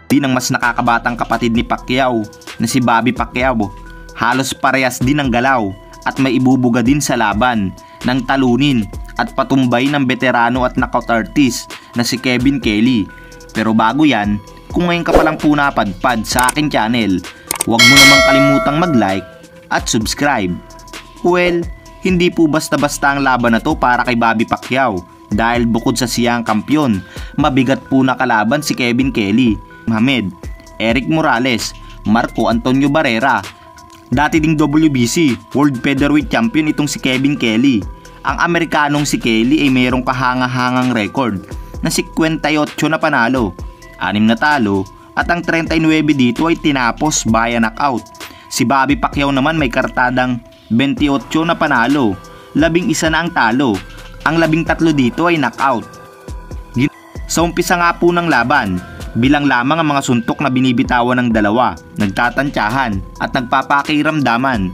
din ang mas nakakabatang kapatid ni Pacquiao na si Bobby Pacquiao. Halos parehas din ang galaw at may ibubuga din sa laban ng talunin at patumbay ng veterano at knockout artist na si Kevin Kelly. Pero bago yan, kung ngayon ka palang po napadpad sa aking channel, huwag mo namang kalimutang mag-like at subscribe. Well, hindi po basta-basta ang laban na to para kay Bobby Pacquiao dahil bukod sa siyang kampyon, mabigat po na kalaban si Kevin Kelly, Muhammad, Eric Morales, Marco Antonio Barrera. Dati ding WBC World Featherweight Champion itong si Kevin Kelly. Ang Amerikanong si Kelly ay mayroong kahanga-hangang record na 58 na panalo, 6 na talo at ang 39 dito ay tinapos via knockout. Si Bobby Pacquiao naman may kartadang 28 na panalo, 11 na ang talo, ang 13 dito ay knockout. Sa umpisa nga po ng laban, bilang lamang ang mga suntok na binibitawan ng dalawa, nagtatantyahan at nagpapakiramdaman.